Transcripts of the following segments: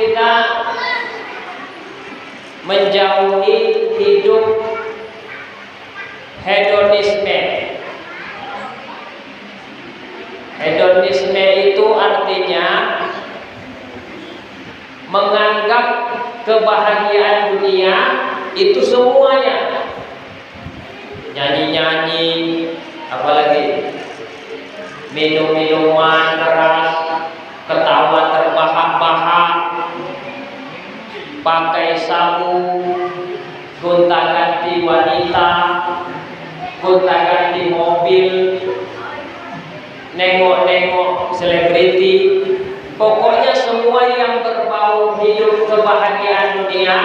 kita menjauhi hidup hedonisme. Hedonisme itu artinya menganggap kebahagiaan dunia itu semuanya. Nyanyi-nyanyi, apalagi minum-minuman keras, ketawa terbahak-bahak, pakai sabu, gonta-ganti wanita, gonta-ganti mobil, nengok-nengok selebriti, pokoknya semua yang berbau hidup kebahagiaan dunia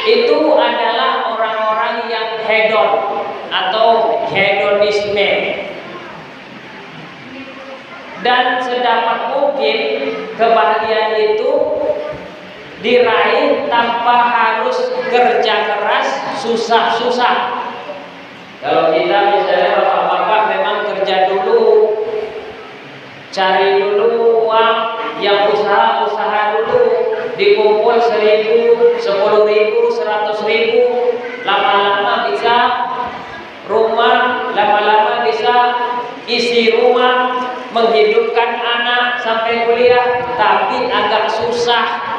itu adalah orang-orang yang hedon atau hedonisme. Dan sedapat mungkin kebahagiaan itu diraih tanpa harus kerja keras, susah-susah. Kalau kita misalnya bapak-bapak memang kerja dulu, cari dulu uang, yang usaha dulu, dikumpul 1.000, 10.000, 100.000, lama-lama bisa rumah, lama-lama bisa isi rumah, menghidupkan anak sampai kuliah, tapi agak susah.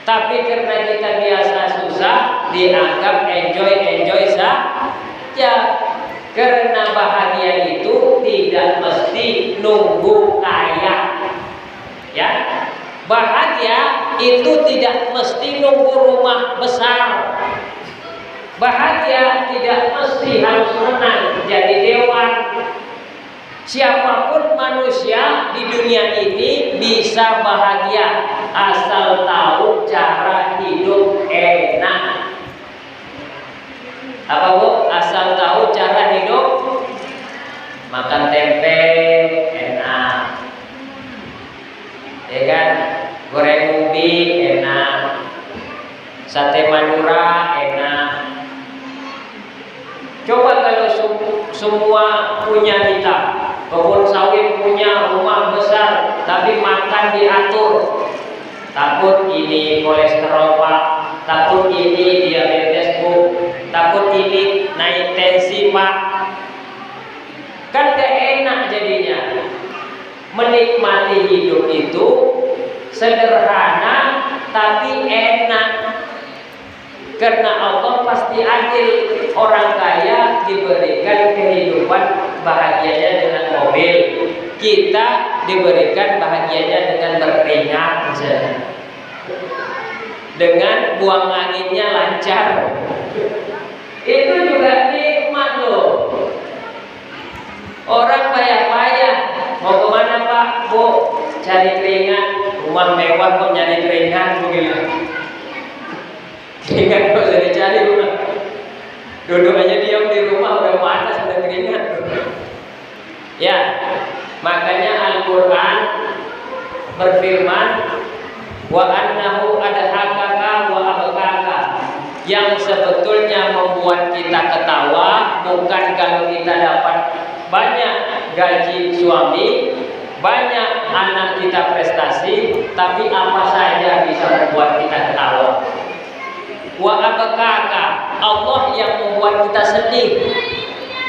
Tapi karena kita biasa susah, dianggap enjoy saja. Karena bahagia itu tidak mesti nunggu kaya. Ya, bahagia itu tidak mesti nunggu rumah besar. Bahagia tidak mesti harus menang jadi dewan. Siapapun manusia di dunia ini bisa bahagia asal tahu cara hidup enak. Apa Bu? Asal tahu cara hidup, makan tempe enak, ya kan? Goreng ubi enak, sate madura enak. Coba kalau semua punya kita, kebun sawit punya, rumah besar, tapi makan diatur. Takut ini kolesterol Pak, takut ini diabetes Bu, takut ini naik tensi Pak. Kan gak enak jadinya. Menikmati hidup itu sederhana tapi enak. Karena Allah pasti adil. Orang kaya diberikan kehidupan bahagianya dengan mobil, kita diberikan bahagianya dengan berkeringat, dengan buang anginnya lancar. Itu juga nikmat loh. Orang payah-payah mau kemana Pak? Bu, cari keringat. Rumah mewah kok nyari keringat begitu. Keringat kok jadi cari rumah. Duduk aja diam di rumah udah panas, udah keringat. Ya, makanya Al-Quran berfirman, wa annahu adhakaka wa abkaka. Yang sebetulnya membuat kita ketawa bukan kalau kita dapat banyak gaji suami, banyak anak kita prestasi, tapi apa saja bisa membuat kita ketawa. Wa abkaka, Allah yang membuat kita sedih.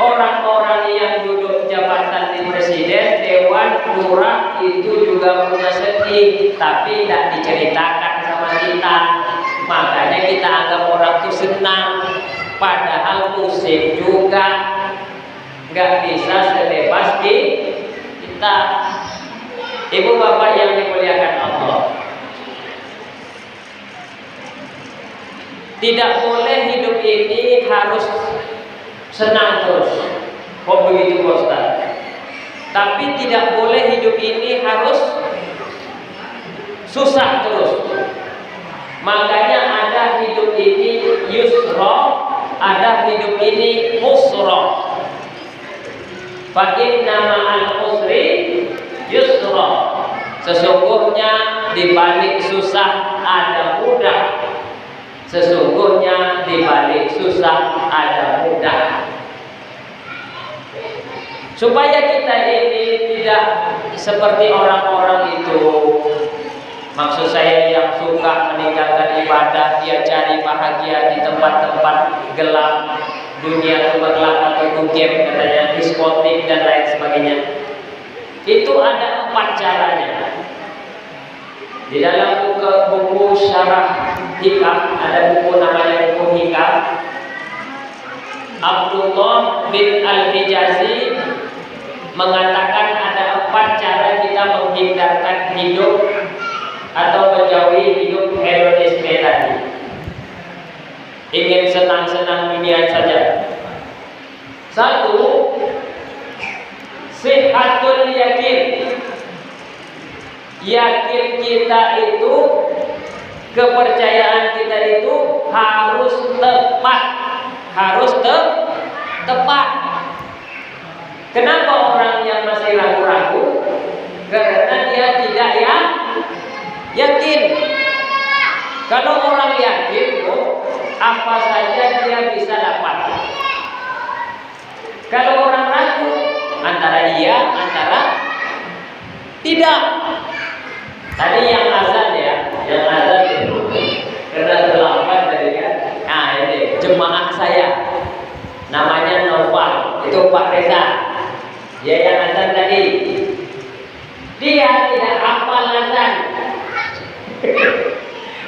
Orang-orang yang duduk jabatan di presiden, dewan, lurah itu juga punya sedih, tapi tidak diceritakan sama kita. Makanya kita anggap orang itu senang, padahal pusing juga. Nggak bisa sebebas kita. Ibu bapak yang dimuliakan Allah, tidak boleh hidup ini harus senang terus. Kok begitu Ustaz? Tapi tidak boleh hidup ini harus susah terus. Makanya ada hidup ini yusra, ada hidup ini musra. Fa inna ma'al usri yusra. Sesungguhnya di balik susah ada mudah. Sesungguhnya di balik susah ada mudah. Supaya kita ini tidak seperti orang-orang itu. Maksud saya yang suka meninggalkan ibadah, dia cari bahagia di tempat-tempat gelap, dunia gemerlap atau game katanya, diskotik dan lain sebagainya. Itu ada 4 caranya. Di dalam buku Syarah Hikam, ada buku namanya buku Hikam, Abdullah bin Al-Hijazi mengatakan ada 4 cara kita menghindarkan hidup atau menjauhi hidup hedonisme tadi. Ingin senang-senang dunia saja. 1, sihatul yakin. Yakin kita itu, kepercayaan kita itu harus tepat. Harus tepat. Kenapa orang yang masih ragu-ragu? Karena dia tidak yakin. Kalau orang yakin, apa saja dia bisa dapat. Kalau orang ragu, antara iya, antara tidak. Tadi yang azan ya, yang azan itu karena terlambat tadi kan. Nah ini jemaah saya, namanya Noval, itu Pak Reza. Dia yang azan tadi. Dia tidak hafal azan.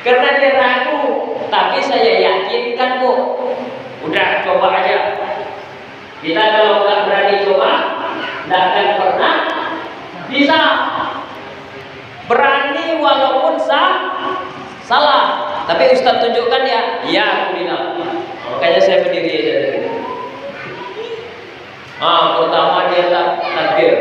Karena dia ragu, tapi saya yakinkan Bu. Udah coba aja. Kita kalau nggak berani coba, nggak akan pernah bisa. Berani walaupun salah. Tapi Ustaz tunjukkan ya. Iya aku bilang. Makanya saya berdiri aja tadi. Pertama dia takbir.